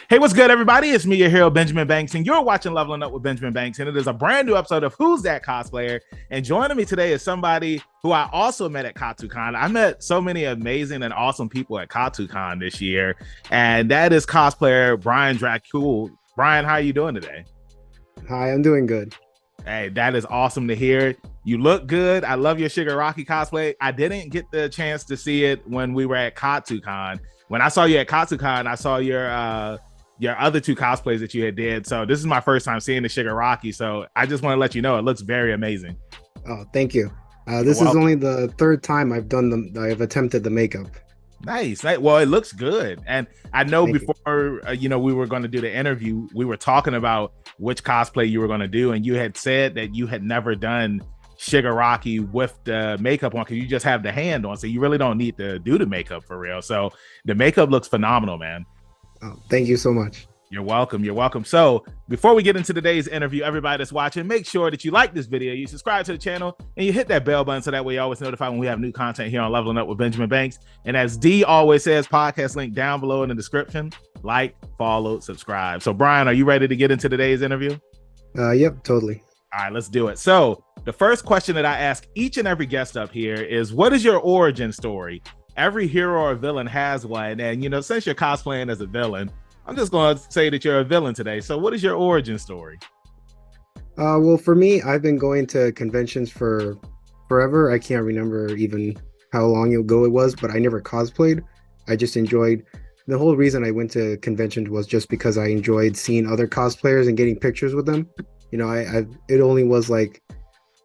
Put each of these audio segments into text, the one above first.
Hey, what's good, everybody? It's me, your hero, Benjamin Banks, and you're watching Leveling Up with Benjamin Banks, and it is a brand new episode of Who's That Cosplayer? And joining me today is somebody who I also met at KatsuCon. I met so many amazing and awesome people at KatsuCon this year, and that is cosplayer Bryandracule. Brian, how are you doing today? Hi, I'm doing good. Hey, that is awesome to hear. You look good. I love your Shigaraki cosplay. I didn't get the chance to see it when we were at KatsuCon. When I saw you at KatsuCon, I saw your other two cosplays that you had did. So this is my first time seeing the Shigaraki. So I just want to let you know it looks very amazing. Oh, thank you. You're This is welcome. only the third time I've attempted the makeup. Nice. Well, it looks good. And I know Thank you. before, we were going to do the interview, we were talking about which cosplay you were going to do. And you had said that you had never done Shigaraki with the makeup on because you just have the hand on. So you really don't need to do the makeup for real. So the makeup looks phenomenal, man. Oh, thank you so much. You're welcome. You're welcome. So before we get into today's interview, everybody that's watching, make sure that you like this video, you subscribe to the channel, and you hit that bell button so that way you're always notified when we have new content here on Leveling Up with Benjamin Banks. And as D always says, podcast link down below in the description. Like, follow, subscribe. So Brian, are you ready to get into today's interview? Yep, totally. All right, let's do it. So the first question that I ask each and every guest up here is, what is your origin story? Every hero or villain has one. And, since you're cosplaying as a villain, I'm just going to say that you're a villain today. So what is your origin story? Well, for me, I've been going to conventions for forever. I can't remember even how long ago it was, but I never cosplayed. I just enjoyed the whole reason I went to conventions was just because I enjoyed seeing other cosplayers and getting pictures with them. It only was like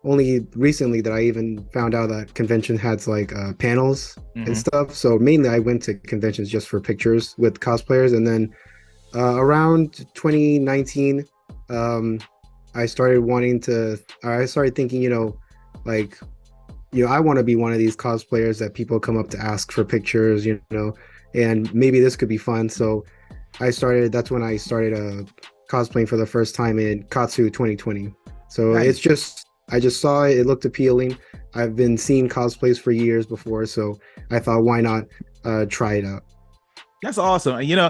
only recently that I even found out that convention had like panels and stuff. So mainly I went to conventions just for pictures with cosplayers. And then around 2019, I started thinking, I want to be one of these cosplayers that people come up to ask for pictures, and maybe this could be fun. So that's when I started cosplaying for the first time in Katsu 2020. So Nice. I just saw it. It looked appealing. I've been seeing cosplays for years before, so I thought, why not try it out? That's awesome. And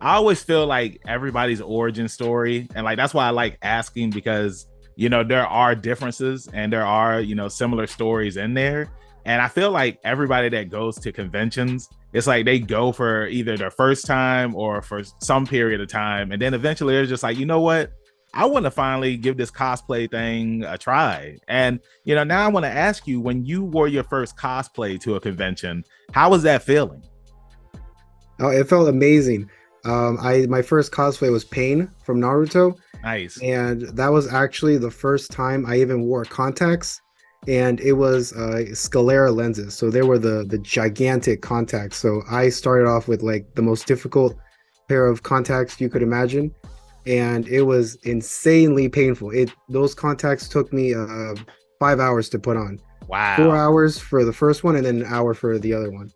I always feel like everybody's origin story, and like that's why I like asking because there are differences and there are similar stories in there. And I feel like everybody that goes to conventions, it's like they go for either their first time or for some period of time, and then eventually they're just like, you know what? I want to finally give this cosplay thing a try. And now I want to ask you, when you wore your first cosplay to a convention, how was that feeling? Oh, it felt amazing. My first cosplay was Pain from Naruto, Nice. and that was actually the first time I even wore contacts, and it was sclera lenses. So they were the gigantic contacts. So I started off with like the most difficult pair of contacts you could imagine, and it was insanely painful. Those contacts took me 5 hours to put on, four Wow. hours for the first one, and then an hour for the other one.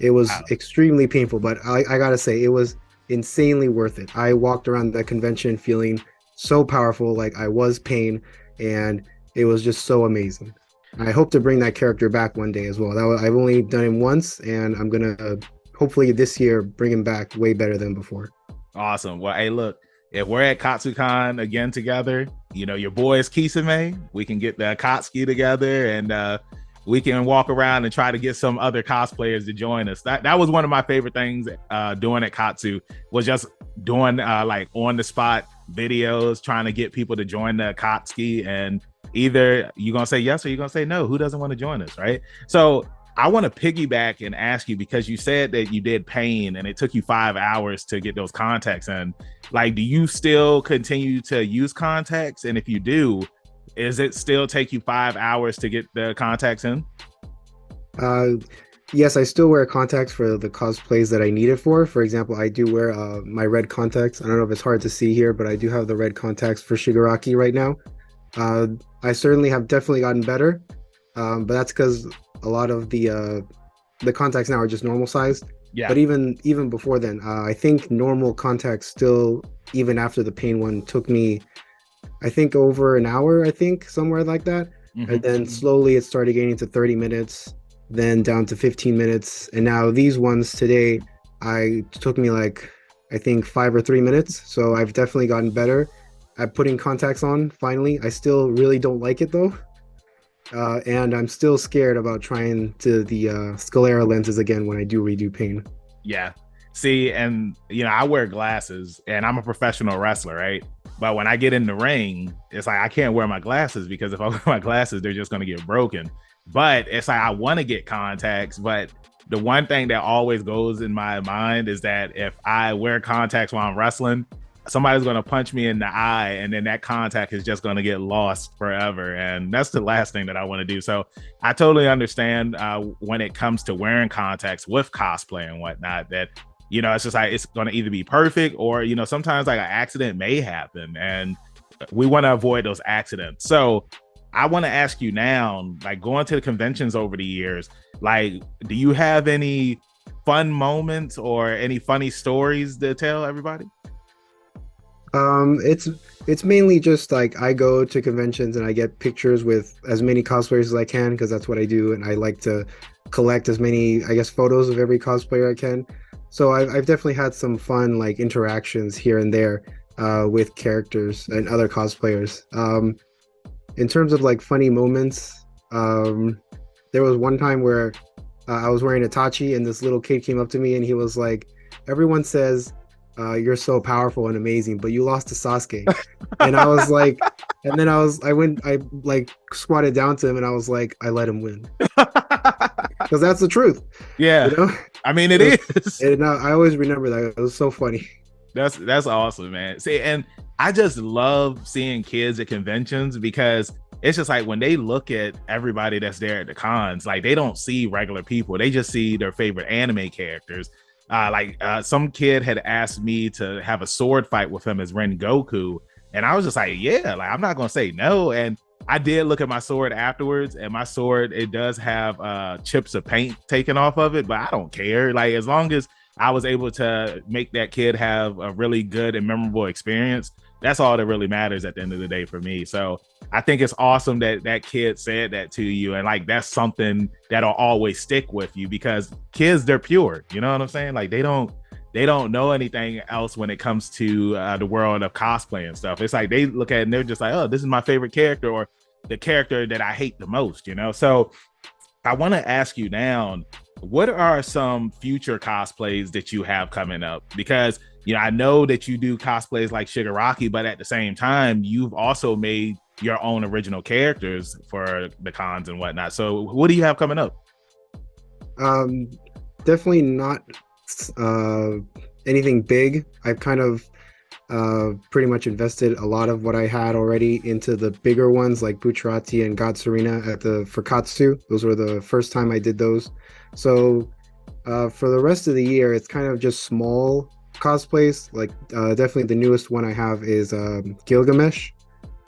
It was Wow. extremely painful, but I gotta say, it was insanely worth it. I walked around that convention feeling so powerful, like I was Pain, and it was just so amazing. I hope to bring that character back one day as well. I've only done him once, and I'm gonna hopefully this year bring him back way better than before. Awesome. Well, hey, look, if we're at KatsuCon again together, your boy is Kisame. We can get the Akatsuki together and we can walk around and try to get some other cosplayers to join us. That was one of my favorite things doing at Katsu, was just doing like on the spot videos, trying to get people to join the Akatsuki. And either you're going to say yes or you're going to say no. Who doesn't want to join us, right? So I want to piggyback and ask you, because you said that you did Pain and it took you 5 hours to get those contacts in. Like, do you still continue to use contacts? And if you do, is it still take you 5 hours to get the contacts in? Uh, yes, I still wear contacts for the cosplays that I need it for. For example, I do wear my red contacts. I don't know if it's hard to see here, but I do have the red contacts for Shigaraki right now. Uh, I certainly have definitely gotten better, but that's because a lot of the contacts now are just normal sized. Yeah. But even before then, I think normal contacts still, even after the Pain one, took me, I think, over an hour, I think, somewhere like that. And then slowly it started getting to 30 minutes, then down to 15 minutes. And now these ones today, I took me like I think 5 or 3 minutes. So I've definitely gotten better at putting contacts on. Finally, I still really don't like it though, and I'm still scared about trying to the sclera lenses again when I do redo pain. Yeah. See, and I wear glasses and I'm a professional wrestler, right? But when I get in the ring, it's like I can't wear my glasses because if I wear my glasses, they're just going to get broken. But it's like I want to get contacts, but the one thing that always goes in my mind is that if I wear contacts while I'm wrestling, somebody's going to punch me in the eye and then that contact is just going to get lost forever. And that's the last thing that I want to do. So I totally understand when it comes to wearing contacts with cosplay and whatnot, that it's just like it's going to either be perfect or sometimes like an accident may happen and we want to avoid those accidents. So I want to ask you now, like going to the conventions over the years, like do you have any fun moments or any funny stories to tell everybody? It's mainly just like I go to conventions and I get pictures with as many cosplayers as I can because that's what I do, and I like to collect as many, I guess, photos of every cosplayer I can. So I've definitely had some fun like interactions here and there with characters and other cosplayers. In terms of like funny moments, there was one time where I was wearing Itachi and this little kid came up to me and he was like, "Everyone says you're so powerful and amazing, but you lost to Sasuke." And I was like, and then I like squatted down to him and I was like, I let him win because that's the truth, Yeah, you know. I mean it It is. and I always remember that. It was so funny. That's awesome, man. See, and I just love seeing kids at conventions because it's just like when they look at everybody that's there at the cons, like they don't see regular people. They just see their favorite anime characters. Some kid had asked me to have a sword fight with him as Rengoku, and I was just like, yeah, like I'm not gonna say no. And I did look at my sword afterwards, and my sword, it does have chips of paint taken off of it, but I don't care. Like as long as I was able to make that kid have a really good and memorable experience, that's all that really matters at the end of the day for me. So I think it's awesome that that kid said that to you, and like that's something that'll always stick with you because kids, they're pure. You know what I'm saying? Like they don't know anything else when it comes to the world of cosplay and stuff. It's like they look at it and they're just like, oh, this is my favorite character or the character that I hate the most. So I want to ask you now, what are some future cosplays that you have coming up? Because I know that you do cosplays like Shigaraki, but at the same time, you've also made your own original characters for the cons and whatnot. So what do you have coming up? Um, Definitely not uh, anything big. I've kind of pretty much invested a lot of what I had already into the bigger ones like Bucciarati and God Serena at the for Katsu. Those were the first time I did those. So for the rest of the year, it's kind of just small cosplays. Like definitely the newest one I have is Gilgamesh,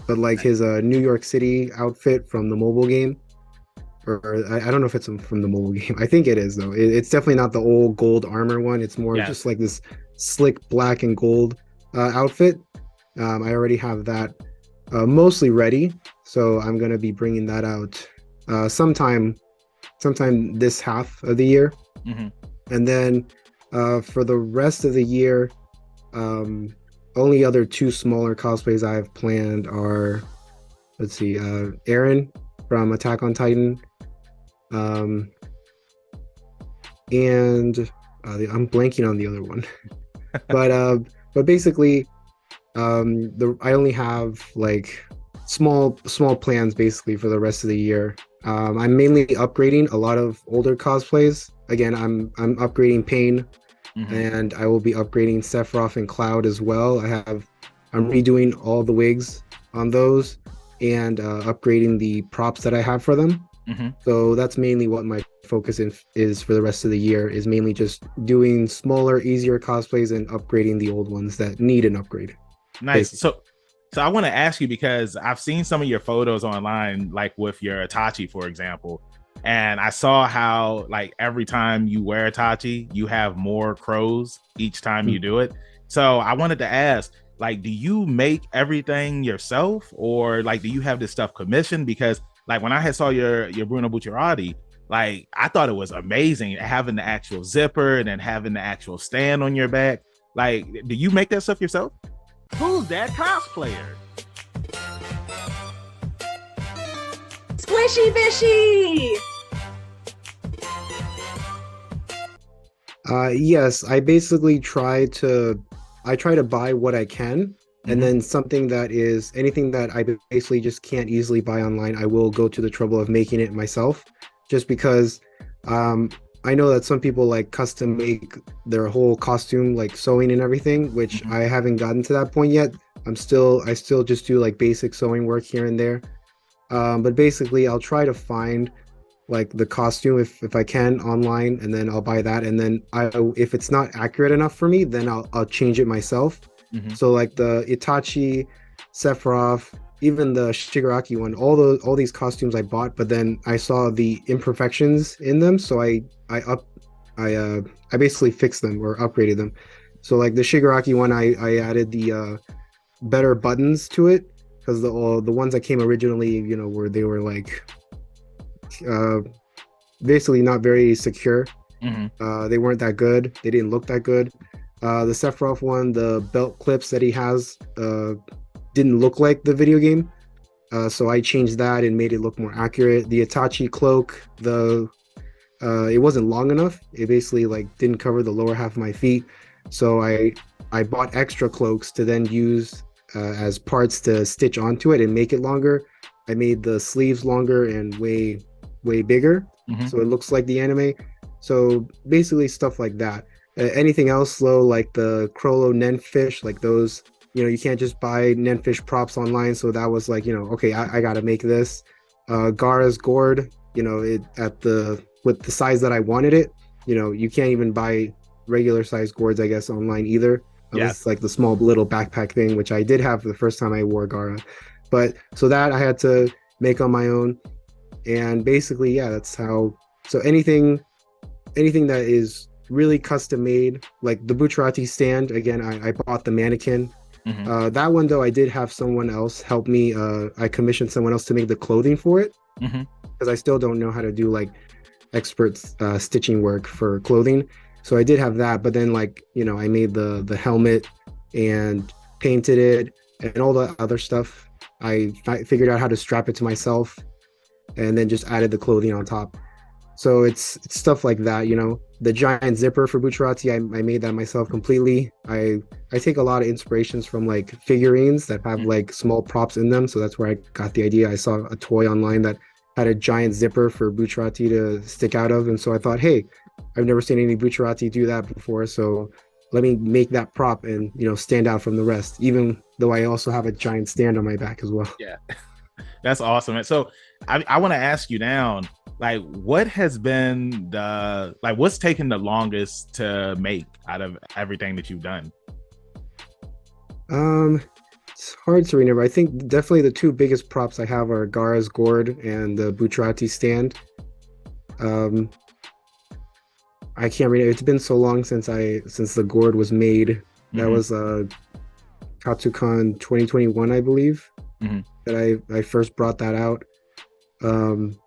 but like his New York City outfit from the mobile game. Or I don't know if it's from the mobile game. I think it is though. It's definitely not the old gold armor one. It's more just Yes. like this slick black and gold outfit. I already have that mostly ready, so I'm gonna be bringing that out sometime this half of the year, Mm-hmm. and then for the rest of the year, only other two smaller cosplays I have planned are, let's see, Aaron from Attack on Titan, um, and I'm blanking on the other one, but basically, the I only have like small plans basically for the rest of the year. I'm mainly upgrading a lot of older cosplays. Again, I'm upgrading Pain, Mm-hmm. and I will be upgrading Sephiroth and Cloud as well. I'm redoing all the wigs on those and upgrading the props that I have for them. Mm-hmm. So that's mainly what my focus is for the rest of the year, is mainly just doing smaller, easier cosplays and upgrading the old ones that need an upgrade. Nice. Basically. So I want to ask you because I've seen some of your photos online, like with your Itachi, for example, and I saw how like every time you wear Itachi, you have more crows each time you do it. So I wanted to ask, like, do you make everything yourself, or like, do you have this stuff commissioned? Because like when I had saw your Bruno Bucciarati, like I thought it was amazing having the actual zipper and then having the actual stand on your back. Like, do you make that stuff yourself? Who's that cosplayer? Squishy fishy. Yes, I try to buy what I can, and then something that is anything that I basically just can't easily buy online, I will go to the trouble of making it myself, just because um I know that some people like custom make their whole costume, like sewing and everything, which Mhm. I haven't gotten to that point yet. I still just do like basic sewing work here and there. But basically I'll try to find like the costume if I can online, and then I'll buy that. And then if it's not accurate enough for me, then I'll change it myself. Mhm. So like the Itachi, Sephiroth, even the Shigaraki one, all these costumes I bought, but then I saw the imperfections in them, so I up I uh I basically fixed them or upgraded them. So like the Shigaraki one, I added the better buttons to it, because the ones that came originally, where they were like uh basically not very secure. Mhm. They weren't that good. They didn't look that good. The Sephiroth one, the belt clips that he has, didn't look like the video game. So I changed that and made it look more accurate. The Itachi cloak, it wasn't long enough. It basically like didn't cover the lower half of my feet. So I bought extra cloaks to then use as parts to stitch onto it and make it longer. I made the sleeves longer and way bigger, Mhm. so it looks like the anime. So basically stuff like that. Anything else slow, like the Crollo Nenfish, like those, you can't just buy Nenfish props online. So that was like, okay, I gotta make this. Gara's gourd, it at the with the size that I wanted it. You can't even buy regular size gourds, I guess, online either, unless Yes. it's like the small little backpack thing, which I did have the first time I wore Gara. But so that I had to make on my own. And basically, yeah, that's how. So anything that is really custom made, like the Bucciarati stand, again, I bought the mannequin. Mhm. That one though, I did have someone else help me. I commissioned someone else to make the clothing for it, Mhm. because I still don't know how to do like expert stitching work for clothing. So I did have that, but then like, I made the helmet and painted it and all the other stuff. I figured out how to strap it to myself, and then just added the clothing on top. So it's stuff like that, The giant zipper for Bucciarati, I made that myself completely. I take a lot of inspirations from like figurines that have Mhm. like small props in them, so that's where I got the idea. I saw a toy online that had a giant zipper for Bucciarati to stick out of, and so I thought, hey, I've never seen any Bucciarati do that before, so let me make that prop and stand out from the rest. Even though I also have a giant stand on my back as well. Yeah. That's awesome. And so I want to ask you now, like, what has been what's taken the longest to make out of everything that you've done? Um, it's hard to remember. I think definitely the two biggest props I have are Gara's gourd and the Bucciarati stand. Um, I can't remember. It's been so long since the gourd was made. That Mm-hmm. was Katsucon 2021, I believe, Mm-hmm. that I first brought that out. Um,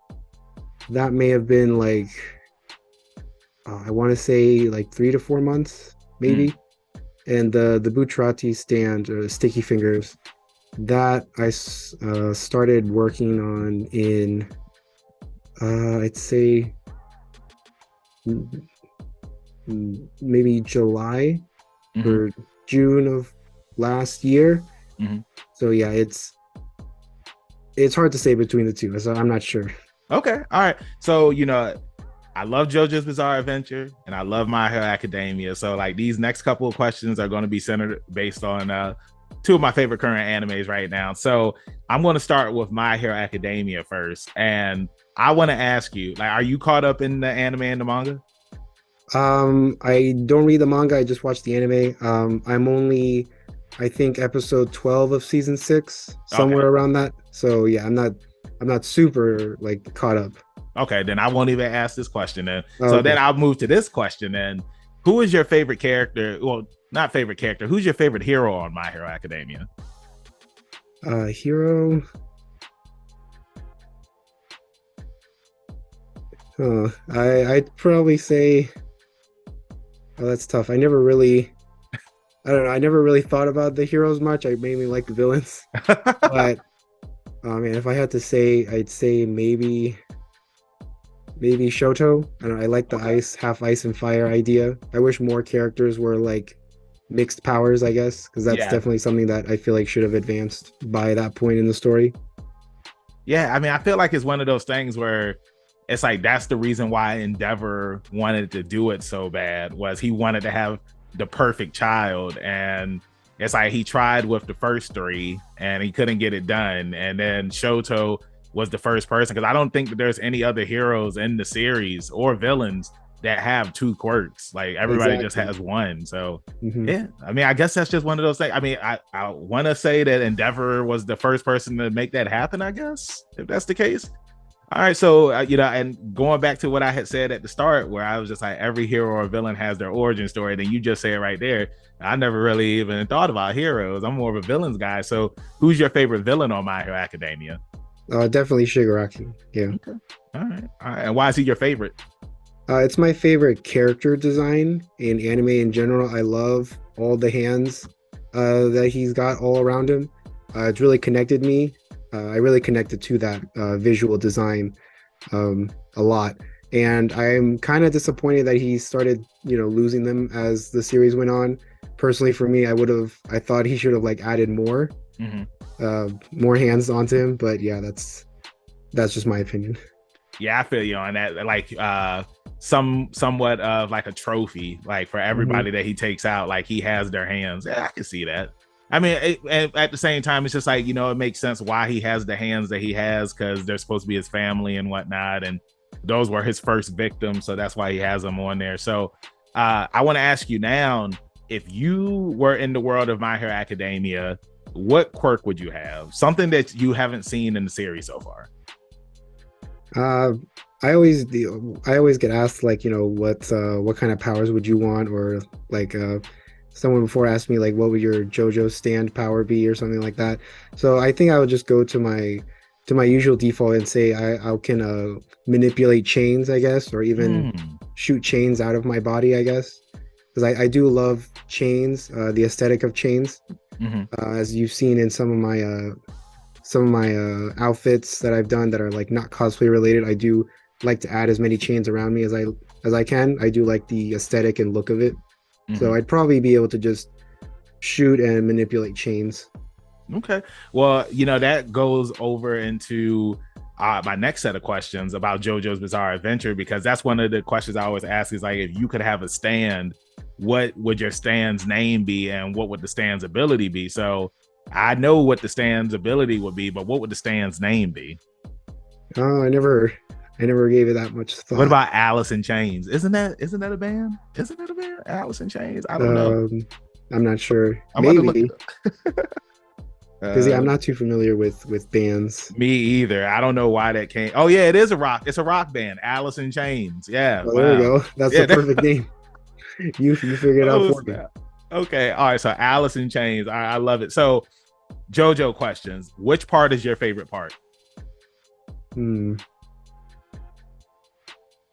that may have been like I want to say like 3 to 4 months, Mm-hmm. maybe. And the Bucciarati stand, Sticky Fingers, that I started working on in I'd say maybe July Mm-hmm. or June of last year. Mm-hmm. So yeah, it's hard to say between the two, so I'm not sure. Okay. All right. So, I love JoJo's Bizarre Adventure and I love My Hero Academia. So, like, these next couple of questions are going to be centered based on two of my favorite current animes right now. So, I'm going to start with My Hero Academia first. And I want to ask you, like, are you caught up in the anime and the manga? I don't read the manga, I just watch the anime. I'm only, I think, episode 12 of season 6, Okay. somewhere around that. So yeah, I'm not super like caught up. Okay. Then I won't even ask this question then. Oh, So then okay. I'll move to this question then. Who is your favorite character? Well, not favorite character. Who's your favorite hero on My Hero Academia? Hero. I'd probably say, oh, that's tough. I never really I don't know. I never really thought about the heroes much. I mainly like the villains. But man, if I had to say, I'd say maybe Shoto. I don't know. I like the Okay. ice, half ice and fire idea. I wish more characters were like mixed powers, I guess, because that's Yeah. definitely something that I feel like should have advanced by that point in the story. Yeah, I mean, I feel like it's one of those things where it's like that's the reason why Endeavor wanted to do it so bad was he wanted to have the perfect child, and it's like he tried with the first three and he couldn't get it done, and then Shoto was the first person because I don't think that there's any other heroes in the series or villains that have two quirks. Like everybody just Exactly. has one, so Hmm. yeah, I mean, I guess that's just one of those things. I mean, I want to say that Endeavor was the first person to make that happen, I guess, if that's the case. All right, so and going back to what I had said at the start, where I was just like, every hero or villain has their origin story. Then you just say it right there. I never really even thought about heroes. I'm more of a villains guy. So, who's your favorite villain on My Hero Academia? Definitely Shigaraki. Yeah. Okay, all right. And why is he your favorite? It's my favorite character design in anime in general. I love all the hands that he's got all around him. It's really connected me. I really connected to that visual design a lot. And I'm kind of disappointed that he started, losing them as the series went on. Personally, for me, I thought he should have like added Mm-hmm. more hands onto him. But yeah, that's just my opinion. Yeah, I feel you on that. Like somewhat of like a trophy, like for Hmm. everybody that he takes out, like he has their hands. Yeah, I can see that. I mean, and at the same time, it's just like it makes sense why he has the hands that he has because they're supposed to be his family and whatnot, and those were his first victims, so that's why he has them on there. So, I want to ask you now, if you were in the world of My Hero Academia, what quirk would you have? Something that you haven't seen in the series so far. Uh, I always get asked like, what kind of powers would you want, or like someone before asked me like what would your JoJo stand power be or something like that. So I think I would just go to my usual default and say I can manipulate chains, I guess, or even Hmm. shoot chains out of my body, I guess. Because I do love chains, the aesthetic of chains, Mm-hmm. as you've seen in some of my outfits that I've done that are like not cosplay related. I do like to add as many chains around me as I can. I do like the aesthetic and look of it. Mm-hmm. So I'd probably be able to just shoot and manipulate chains. Okay. Well, that goes over into my next set of questions about JoJo's Bizarre Adventure, because that's one of the questions I always ask is like, if you could have a stand, what would your stand's name be and what would the stand's ability be? So I know what the stand's ability would be, but what would the stand's name be? Oh, I never gave it that much What thought. about Alice in Chains? Isn't that a band? Isn't that a band? Alice in Chains? I don't know. Um, I'm not sure. I'm about to look it Maybe up. because yeah, I'm Uh, not too familiar with bands. Me either. I don't know why that came. Oh yeah, it is a rock. It's a rock band. Alice in Chains. Yeah. Oh, there we Wow. go. That's the Yeah. perfect name. You figured it out Oh for me. snap. Okay. All right. So Alice in Chains. I love it. So JoJo questions. Which part is your favorite part? Hmm.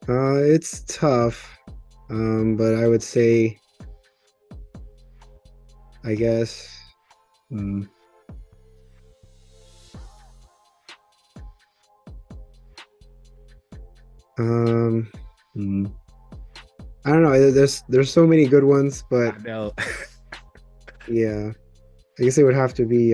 It's tough. But I would say, I guess, hmm, um, hmm, I don't know. There's so many good ones, but I know. yeah, I guess it would have to be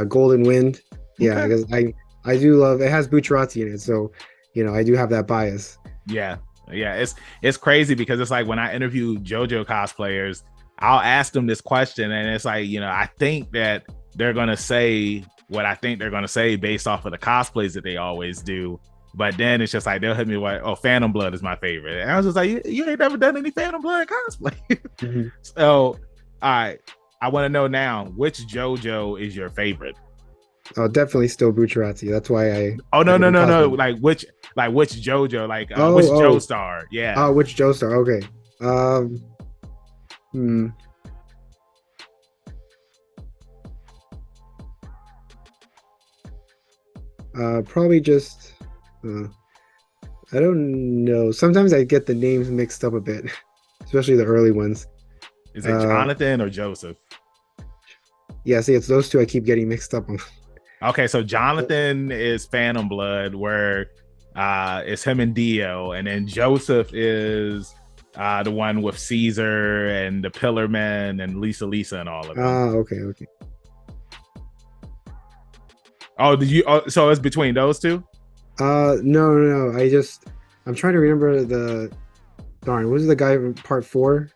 Golden Wind. Yeah, Okay. because I do love it has Bucciarati in it, so I do have that bias. Yeah. Yeah. It's crazy because it's like when I interview JoJo cosplayers, I'll ask them this question, and it's like, I think that they're gonna say what I think they're gonna say based off of the cosplays that they always do. But then it's just like they'll hit me like, "Oh, Phantom Blood is my favorite," and I was just like, "You ain't never done any Phantom Blood cosplay." Mhm. So, all right, I want to know now which JoJo is your favorite. Oh, definitely still Bucciarati. That's why Oh I no, no, didn't no, no! cosplay. Like which JoJo? Like Oh, which oh, Joestar? Yeah. oh, which Joestar? Okay. Um, hmm. Probably just. Uh, I don't know. Sometimes I get the names mixed up a bit, especially the early ones. Is it Uh, Jonathan or Joseph? yeah, see, it's those two I keep getting mixed up on. Okay, so Jonathan is Phantom Blood, where it's him and Dio, and then Joseph is the one with Caesar and the Pillar Men and Lisa and all of them. Okay, okay. Oh, did you? Oh, so it's between those two? No. I'm trying to remember the darn. What was the guy from part 4?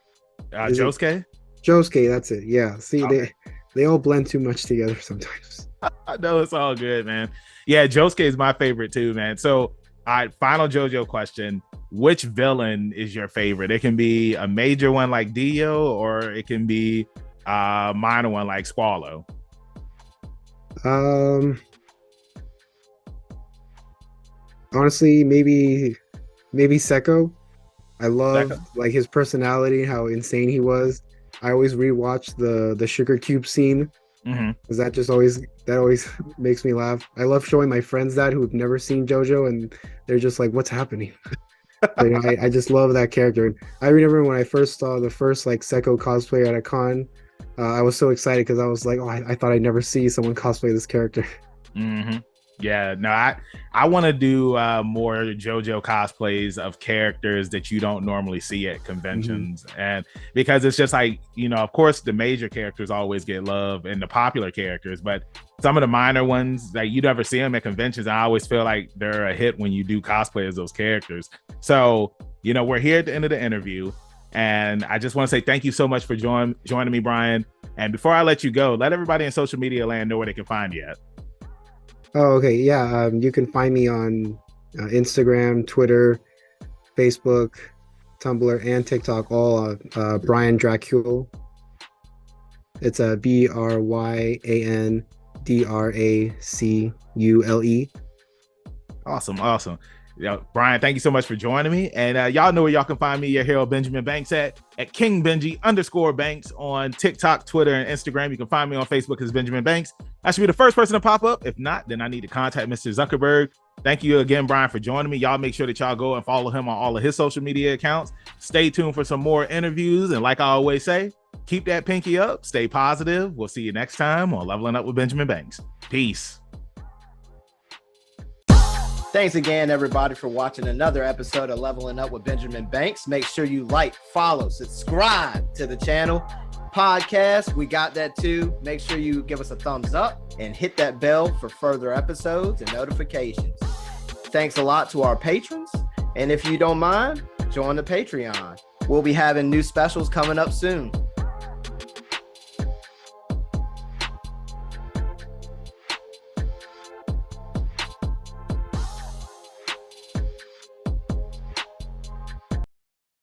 Is it Josuke? Josuke? That's it. Yeah. See, Okay. they all blend too much together sometimes. I know it's all good, man. Yeah, Josuke is my favorite too, man. So, all right, final JoJo question. Which villain is your favorite? It can be a major one like Dio, or it can be a minor one like Squallow. Honestly, maybe Seko. I love Seko? like his personality, how insane he was. I always rewatch the sugar cube scene because that always makes me laugh. I love showing my friends that who've never seen JoJo and they're just like, "What's happening?" But, I just love that character. And I remember when I first saw the first like Seko cosplay at a con, I was so excited because I was like, "Oh, I thought I'd never see someone cosplay this character." Mm-hmm. Yeah, no, I want to do more JoJo cosplays of characters that you don't normally see at conventions, and because it's just like, of course the major characters always get love and the popular characters, but some of the minor ones, like, you never see them at conventions. I always feel like they're a hit when you do cosplay as those characters. So we're here at the end of the interview, and I just want to say thank you so much for joining me, Brian. And before I let you go, let everybody in social media land know where they can find you at. Oh, okay. Yeah. You can find me on Instagram, Twitter, Facebook, Tumblr, and TikTok, all Bryandracule. It's a BRYANDRACULE. Awesome. Brian, thank you so much for joining me. And y'all know where y'all can find me, your hero Benjamin Banks, at @KingBenji_Banks on TikTok, Twitter, and Instagram. You can find me on Facebook as Benjamin Banks. I should be the first person to pop up. If not, then I need to contact Mr. Zuckerberg. Thank you again, Brian, for joining me. Y'all make sure that y'all go and follow him on all of his social media accounts. Stay tuned for some more interviews. And like I always say, keep that pinky up. Stay positive. We'll see you next time on Leveling Up with Benjamin Banks. Peace. Thanks again, everybody, for watching another episode of Leveling Up with Benjamin Banks. Make sure you like, follow, subscribe to the channel. Podcast, we got that too. Make sure you give us a thumbs up and hit that bell for further episodes and notifications. Thanks a lot to our patrons. And if you don't mind, join the Patreon. We'll be having new specials coming up soon.